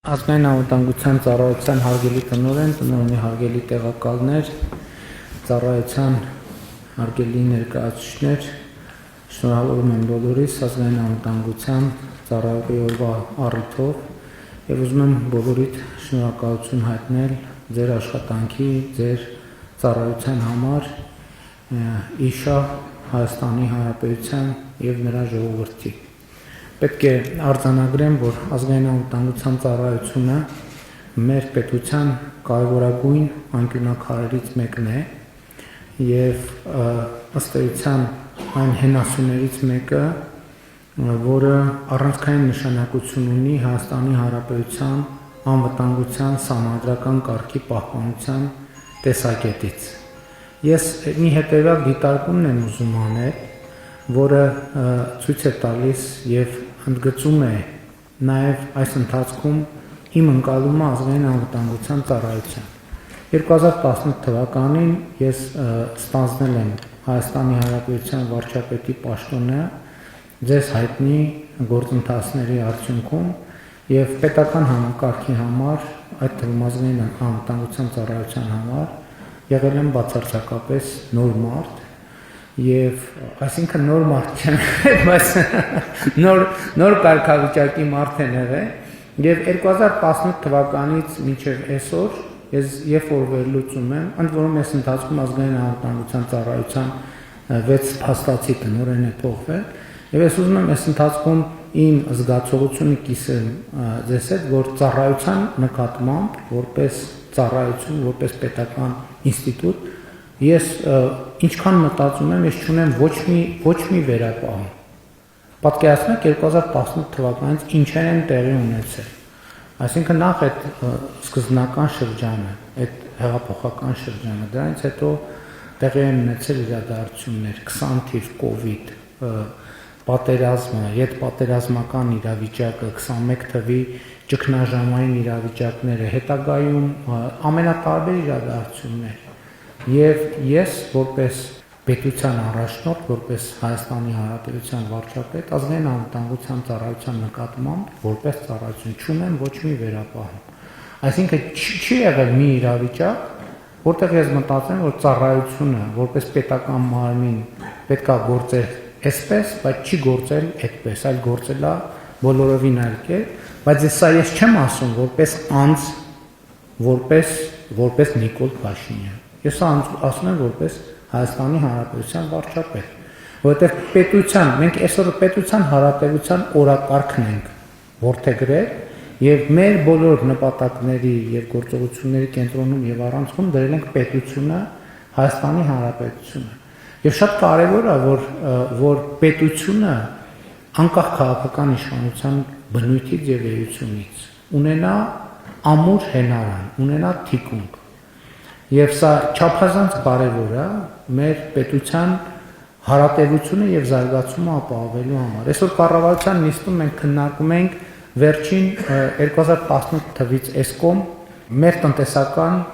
Ազգային անվտանգության ծառայության հարգելի տնօրեն, տնօրենի հարգելի տեղակալներ, ծառայության հարգելի ներկայացուցիչներ, շնորհավորում եմ բոլորիս ազգային անվտանգության ծառայողի օրվա առիթով եւ ուզում եմ բոլորիդ շնորհակալություն հայտնել ձեր աշխատանքի, ձեր ծառայության համար իշա Հայաստանի Հանրապետության եւ նրա ժողովրդի։ Պետք է արձանագրեմ, որ ազգային անվտանգության ծառայությունը մեր պետության կարևորագույն անկյունաքարերից մեկն է եւ ըստ էության այն հենասյուներից մեկը, որը առանցքային նշանակություն ունի Հայաստանի Հանրապետության անվտանգության սահմանադրական կարգի պահպանության տեսակետից։ Ես մի հետևյալ դիտարկումն եմ ուզում անել, որը ցույց է տալիս եւ ընդգծում է նաեւ այս ընթացքում իմ ընկալումը ազգային անվտանգության ծառայության։ 2018 թվականին ես ստանձնել եմ Հայաստանի Հանրապետության վարչապետի պաշտոնը ձեզ հայտնի գործընթացների արդյունքում եւ պետական համակարգի համար, այդ թվում ազգային անվտանգության ծառայության համար եղել եմ բացարձակապես նոր մարդ եւ այսինքն նոր մարդ չեմ, բայց նոր կարգավիճակի մարդ եմ եղել եւ 2018 թվականից մինչեւ այսօր ես երբ որ վերլուծում եմ, ընդ որում ես ընթացքում ազգային անվտանգության ծառայության 6 փաստացի տնօրեն է փոխվել եւ ես ուզում եմ այս ընթացքում իմ զգացողությունը կիսեմ ձեզ հետ, որ ծառայության նկատմամբ որպես ծառայություն, որպես պետական ինստիտուտ ես ինչքան մտածում եմ, ես չունեմ ոչ մի վերապահում։ Պատկերացնեք 2018 թվականից ինչեր են տեղի ունեցել։ Այսինքն նախ այդ սկզբնական շրջանը, այդ հեղափոխական շրջանը, դրանից հետո տեղի են ունեցել իրադարձություններ, 20 թիվ կոവിഡ്, պատերազմը, հետպատերազմական իրավիճակը, 21 թվի ճգնաժամային իրավիճակները, հետագայում ամենատարբեր իրադարձություններ։ Եվ ես որպես պետության առաջնորդ, որպես Հայաստանի Հանրապետության վարչապետ, ազգային անվտանգության ծառայության նկատմամբ որպես ծառայություն չունեմ ոչ մի վերապահում։ Այսինքն չի եղել մի իրավիճակ, որտեղ ես մտածեմ, որ ծառայությունը որպես պետական մարմին պետքա գործեր այսպես, բայց չի գործել այդպես, այլ գործել է բոլորովին այլ կերպ, բայց ես չեմ ասում որպես անձ, որպես Նիկոլ Փաշինյան։ Ես ասում եմ որպես Հայաստանի Հանրապետության վարչապետ, որովհետև պետության, մենք այսօր պետության հարատևության օրակարգն ենք որդեգրել եւ մեր բոլոր նպատակների եւ գործողությունների կենտրոնում եւ առանցքում դրել ենք պետությունը, Հայաստանի Հանրապետությունը։ Եվ շատ կարևոր է, որ պետությունը անկախ քաղաքական իշխանության բնույթից եւ էությունից ունենա ամուր հենարան, ունենա թիկունք։ Եվ սա չափազանց կարևոր է մեր պետության հարատևությունը եւ զարգացումը ապահովելու համար։ Այսօր կառավարության նիստում մենք քննարկում ենք վերջին 2018 թվից էսկոմ մեր տնտեսական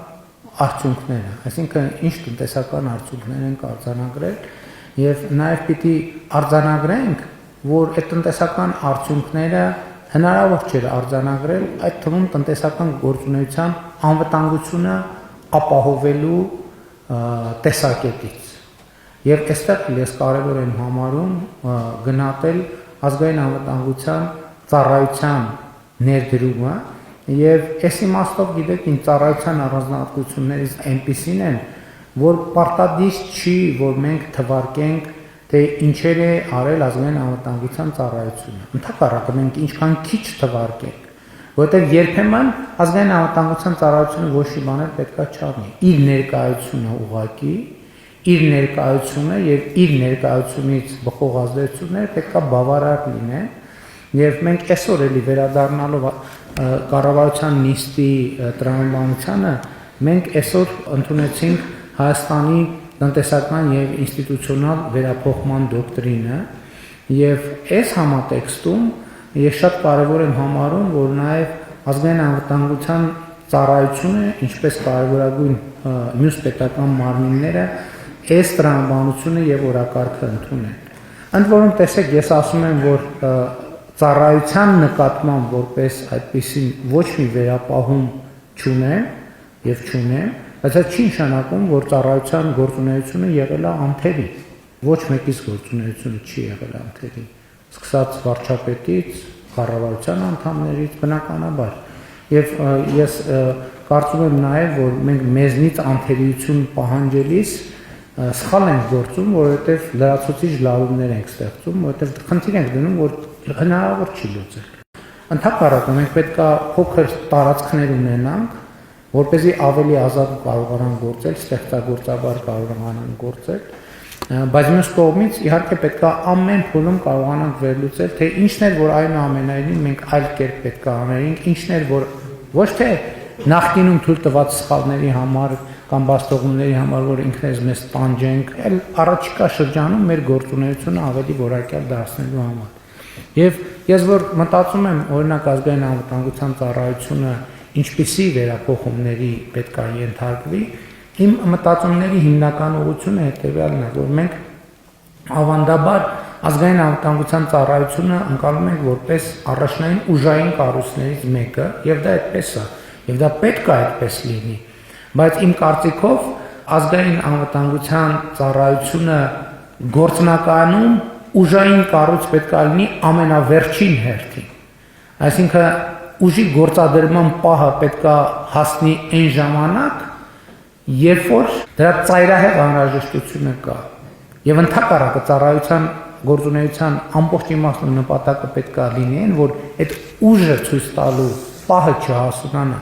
արդյունքները, այսինքն ինչ տնտեսական արդյունքներ են արձանագրել եւ նաեւ պիտի արձանագրենք, որ այդ տնտեսական արդյունքները հնարավոր չէ արձանագրել այդ թվում տնտեսական գործունեության անվտանգությունը ապահովելու տեսակետից։ Եվ այստեղ ես կարևոր եմ համարում գնահատել ազգային անվտանգության ծառայության ներդրումը եւ այս իմաստով գիտեք ինչ ծառայության առանձնահատկություններից այնպիսին են, որ պարտադիր չի, որ մենք թվարկենք, թե ինչեր է արել ազգային անվտանգության ծառայությունը։ Ընդհակառակը մենք ինչքան քիչ թվարկենք, որովհետեւ երբեմն ազգային անվտանգության ծառայությունը ոչ մի բաներ պետքա չառնի։ Իր ներկայությունը ուղղակի, իր ներկայությունը եւ իր ներկայությունից բխող ազդեցությունները պետքա բավարար լինեն։ Եվ մենք այսօր էլի վերադառնալով կառավարության նիստի տրամաբանությանը, մենք այսօր ընդունեցինք Հայաստանի տնտեսական եւ ինստիտուցիոնալ վերափոխման դոկտրինը եւ այս համատեքստում ես շատ կարեւոր եմ համարում, որ նաեւ ազգային անվտանգության ծառայությունը, ինչպես կարևորագույն մյուս պետական մարմինները այս տրամաբանությունը եւ օրակարգը ընդունեն։ Ընդ որում տեսեք, ես ասում եմ, որ ծառայության նկատմամբ որպես այդպիսին ոչ մի վերապահում չունեմ եւ չունեմ, բայց դա չի նշանակում, որ ծառայության գործունեությունը եղել է անթերի։ Ոչ մեկից գործունեությունը չի եղել անթերի։ Սկսած վարչապետից, կառավարության անդամներից, բնականաբար։ Եվ ես կարծում եմ նաեւ, որ մենք մեզնից անթերիություն պահանջելիս սխալ ենք գործում, որովհետև լրացուցիչ լարումներ ենք ստեղծում, որովհետև խնդիր ենք դնում, որ հնարավոր չի լուծել։ Ընդհակառակը մենք պետք է փոքր տարածքներ ունենանք, որպեսզի ավելի ազատ կարողանան գործել, ստեղծագործաբար կարողանան գործել, բայց մյուս կողմից իհարկե պետք է ամեն փուլում կարողանանք վերլուծել, թե ինչն էր, որ այնուամենայնիվ մենք այլ կերպ պետք է անեինք, ինչն էր, որ ոչ թե նախկինում թույլ տված սխալների համար կամ բաստողումների համար, որ ինքներս մեզ տանջենք, այլ առաջիկա շրջանում մեր գործունեությունը ավելի որակյալ դարձնելու համար։ Եվ ես որ մտածում եմ, օրինակ ազգային անվտանգության ծառայությունը ինչպիսի վերափոխումների պետք է ենթարկվի, իմ մտածումների հիմնական ուղղությունը հետևյալն է, որ մենք ավանդաբար ազգային անվտանգության ծառայությունը ընկալում ենք որպես առաջնային ուժային կառույցներից մեկը, եւ դա այդպես է, եւ դա պետք է այդպես լինի։ Բայց իմ կարծիքով ազգային անվտանգության ծառայությունը գործնականում ուժային կառույց պետք է լինի ամենավերջին հերթին։ Այսինքն ուժի գործադրման պահը պետք է հասնի այն ժամանակ, երբ որ դրա ծայրահեղ անհրաժեշտությունը կա։ Եվ ընդհակառակը ծառայության գործունեության ամբողջ իմաստն ու նպատակը պետք է լինի այն, որ այդ ուժը ցույց տալու պահը չհասունանա։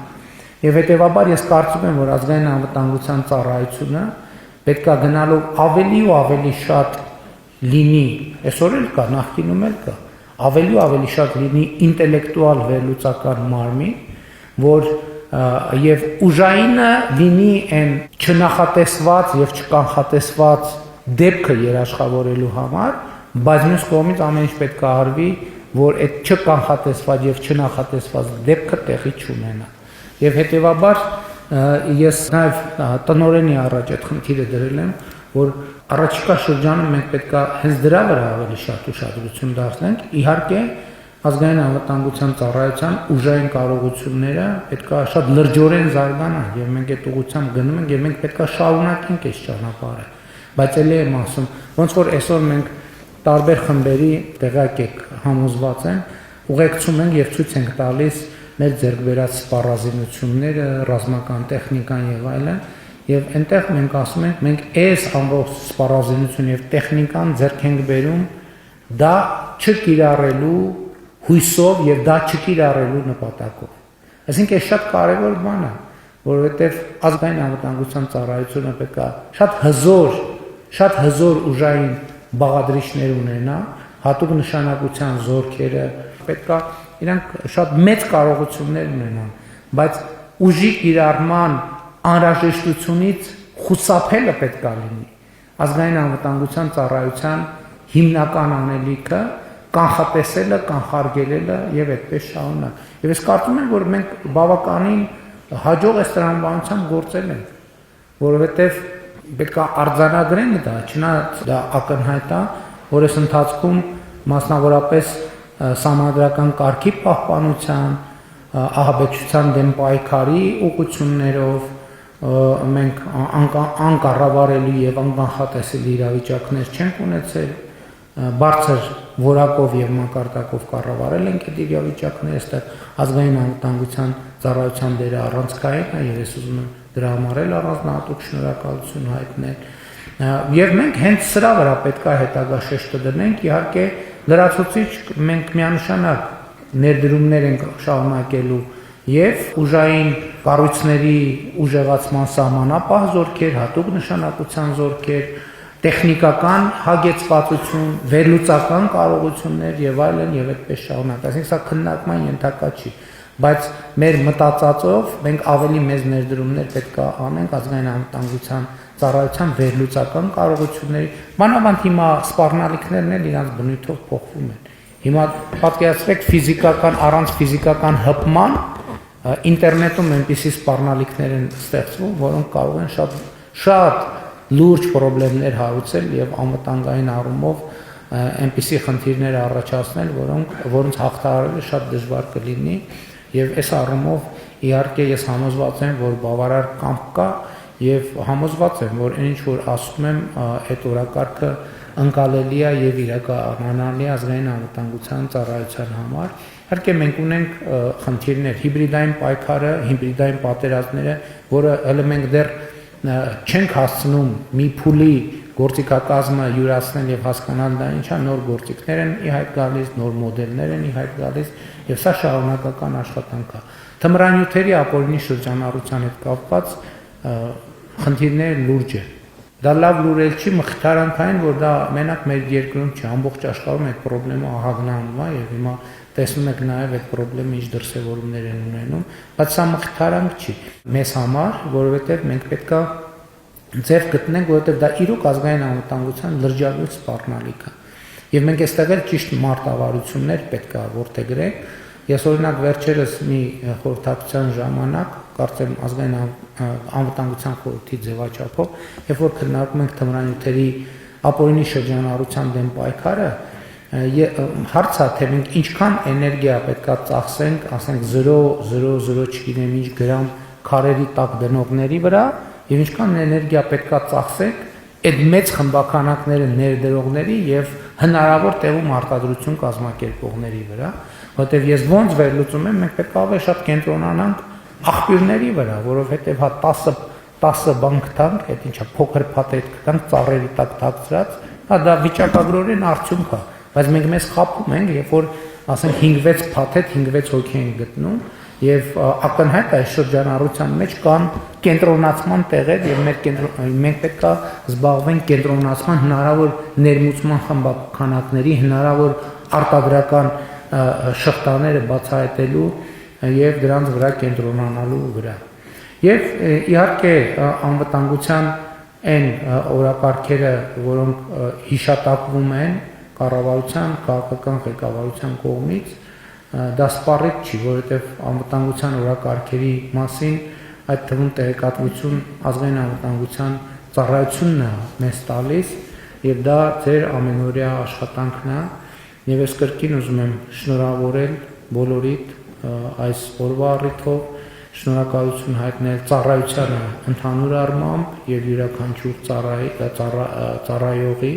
Եվ հետևաբար ես կարծում եմ, որ ազգային անվտանգության ծառայությունը պետք է գնալով ավելի ու ավելի շատ լինի, այսօր էլ կա, նախկինում էլ կա, ավելի ու ավելի շատ լինի ինտելեկտուալ վերլուծական մարմին, որ եւ ուժայինը լինի այն չնախատեսված եւ չկանխատեսված դեպքը երաշխավորելու համար, բայց մյուս կողմից ամեն ինչ պետք է արվի, որ այդ չկանխատեսված եւ չնախատեսված դեպքը տեղի չունենա։ Եվ հետևաբար ես նաև տնօրենի առաջ այդ խնդիրը դրել եմ, որ առաջիկա շրջանում մենք պետք է հենց դրա վրա ավելի շատ ուշադրություն դարձնենք, իհարկե ազգային անվտանգության ծառայության ուժային կարողությունները պետք է շատ լրջորեն զարգանան, եւ մենք այդ ուղղությամբ գնում ենք, եւ մենք պետք է շարունակենք այս ճանապարհը։ Բայց ելի եմ ասում, ոնց որ այսօր մենք տարբեր խմբերի տեղակ եք համոզված են, ուղեկցում ենք եւ ցույց ենք տալիս մեր ձեռք բերած սպառազինությունները, ռազմական տեխնիկան եւ այլն, եւ այնտեղ մենք ասում ենք, մենք այս ամբողջ սպառազինություն եւ տեխնիկան ձեռք ենք բերում դա չկիրառելու հույսով եւ դա չկիրառելու նպատակով։ Այսինքն այս շատ կարեւոր բան է, որովհետեւ ազգային անվտանգության ծառայությունը պետք է շատ հզոր ուժային բաղադրիչներ ունենա, հատուկ նշանակության զորքերը պետք է իրանք շատ մեծ կարողություններ ունենան, բայց ուժի կիրառման անհրաժեշտությունից խուսափելը պետք է լինի։ Ազգային անվտանգության ծառայության հիմնական անելիքը կանխատեսելը, կանխարգելելը եւ այդպես շարունակ։ Եվ ես կարծում եմ, որ մենք բավականին հաջող այս տրամաբանությամբ գործել ենք, որովհետեւ պետք է արձանագրենք դա, չնայած դա ակնհայտ է, որ այս ընթացքում մասնավորապես սահմանադրական կարգի պահպանության, ահաբեկչության դեմ պայքարի ուղղություններով մենք անկառավարելի եւ անկանխատեսելի իրավիճակներ չենք ունեցել, բարձր որակով եւ մակարդակով կառավարել ենք այդ իրավիճակները, այստեղ ազգային անվտանգության ծառայության դերը առանցքային է, եւ ես ուզում եմ դրա համար էլ առանձնահատուկ շնորհակալություն հայտնել։ Եվ մենք հենց սրա վրա պետք է հետագա շեշտը դնենք, իհարկե լրացուցիչ մենք միանշանակ ներդրումներ ենք շարունակելու եւ ուժային կառույցների ուժեղացման սահմանապահ զորքեր, հատուկ նշանակության զորքեր, տեխնիկական հագեցվածություն, վերլուծական կարողություններ եւ այլն եւ այդպես շարունակ։ Այսինքն սա քննարկման ենթակա չի, բայց մեր մտածածով մենք ավելի մեծ ներդրումներ պետք է անենք ազգային անվտանգության ծառայության վերլուծական կարողությունների, մանավանդ հիմա սպառնալիքներն էլ իրանց բնույթով փոխվում են։ Հիմա պատկերացրեք ֆիզիկական առանց ֆիզիկական հպման ինտերնետում այնպիսի սպառնալիքներ են ստեղծվում, որոնք կարող են շատ լուրջ խնդիրներ հարուցել եւ անվտանգային առումով այնպիսի խնդիրներ առաջացնել, որոնց հաղթահարելը շատ դժվար կլինի եւ այս առումով իհարկե ես համոզված եմ, որ բավարար կամք կա եւ համոզված եմ, որ ինչ որ ասում եմ, այդ օրակարգը ընկալելի է եւ իրականանալի ազգային անվտանգության ծառայության համար։ Իհարկե մենք ունենք խնդիրներ, հիբրիդային պայքարը, հիբրիդային պատերազմները, որը հələ մենք դեռ չենք հասցնում մի փուլի գործիքակազմը յուրացնել եւ հասկանալ դա ինչա, նոր գործիքներ են ի հայտ գալիս, նոր մոդելներ են ի հայտ գալիս եւ սա շարունակական աշխատանք է։ Թմրանյութերի ապօրինի շրջանառության հետ կապված խնդիրները լուրջ են։ Դա լավ լուրել չի մխիթարանքային, որ դա մենակ մեր երկրում չի, ամբողջ աշխարհում այդ խնդրը ահագնանում է եւ հիմա տեսնում եք նաեւ այդ խնդրը ինչ դրսեւորումներ են ունենում, բայց սա մխիթարանք չի մեզ համար, որովհետեւ մենք պետքա ձև գտնենք, որովհետեւ դա իրոք ազգային անվտանգության լրջագույն սպառնալիք է։ Եվ մենք այստեղ էլ ճիշտ մարտավարություններ պետքա որդեգրենք։ Ես օրինակ վերջերս մի խորհրդակցության ժամանակ, կարծեմ ազգային անվտանգության խորհրդի ձևաչափով, երբ որ քննարկում ենք թմրանյութերի ապօրինի շրջանառության դեմ պայքարը, հարցը թե մենք ինչքան էներգիա պետքա ծախսենք, ասենք 0.00 չգիտեմ ինչ գրամ քարերի տակ դնողների վրա, եւ ինչքան էներգիա պետքա ծախսենք այդ մեծ խմբականակները ներդրողների եւ հնարավոր տեղում արտադրություն կազմակերպողների վրա, որտեղ ես ոնց վերլուծում եմ, մենք պետք է ավելի շատ կենտրոնանանք աղբյուրների վրա, որովհետեւ հա 10 բան կտանք, այդ ինչա փոքր փաթեթ կտանք ծառերի տակ թաքցրած, հա դա վիճակագրորեն արդյունք է, բայց մենք մեզ խափում ենք, երբ որ ասենք 5-6 փաթեթ 5-6 հոգի են գտնում եւ ակնհայտ է շրջանառության մեջ կան կենտրոնացման տեղեր եւ մենք պետք է զբաղվենք կենտրոնացման հնարավոր ներմուծման խմբականակների հնարավոր արտադրական շղթաները բացահայտելու եւ դրանց վրա կենտրոնանալու վրա։ Եվ իհարկե անվտանգության այն օրակարգերը, որոնք հիշատակվում են կառավարության, քաղաքական ղեկավարության կողմից, դա սպառիչ չի, որովհետև անվտանգության օրակարգերի մասին այդ թվում տեղեկատվություն ազգային անվտանգության ծառայությունն է մեզ տալիս եւ դա ձեր ամենօրյա աշխատանքն է եւ ես կրկին ուզում եմ շնորհավորել բոլորիդ այս օրվա առիթով, շնորհակալություն հայտնել ծառայությանը ընդհանուր առմամբ եւ յուրաքանչյուր ծառայողի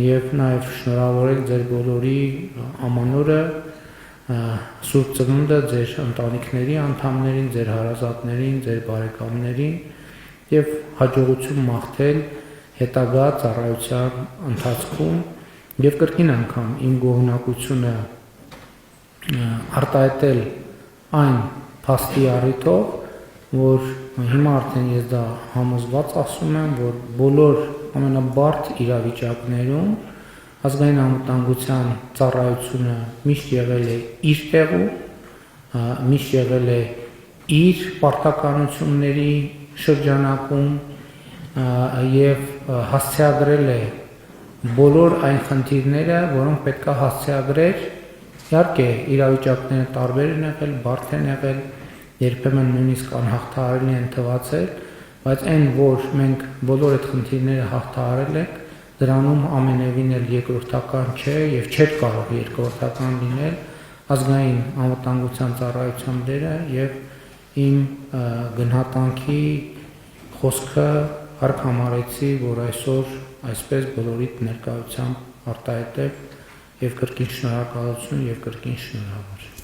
եւ նաեւ շնորհավորել ձեր բոլորի ամանորը Սուրբ Ծնունդը ձեր ընտանիքների անդամներին, ձեր հարազատներին, ձեր բարեկամներին եւ հաջողություն մաղթել հետագա ծառայության ընթացքում եւ կրկին անգամ իմ գոհունակությունը արտահայտել այն փաստի առիթով, որ հիմա արդեն ես դա համոզված ասում եմ, որ բոլոր ամենաբարդ իրավիճակներում ազգային անվտանգության ծառայությունը միշտ եղել է իր տեղում, միշտ եղել է իր պարտականությունների շրջանակում եւ հասցեագրել է բոլոր այն խնդիրները, որոնք պետք է հասցեագրեր, իհարկե իրավիճակները տարբեր են եղել, բարդ են եղել, երբեմն նույնիսկ անհաղթահարելի են թվացել, բայց այն, որ մենք բոլոր այդ խնդիրները հաղթահարել ենք, դրանում ամենևին էլ երկրորդական չէ եւ չէր կարող երկրորդական լինել ազգային անվտանգության ծառայության դերը եւ իմ գնահատանքի խոսքը հարկ համարեցի, որ այսօր այսպես բոլորիդ ներկայությամբ արտահայտել եւ կրկին շնորհակալություն եւ կրկին շնորհավոր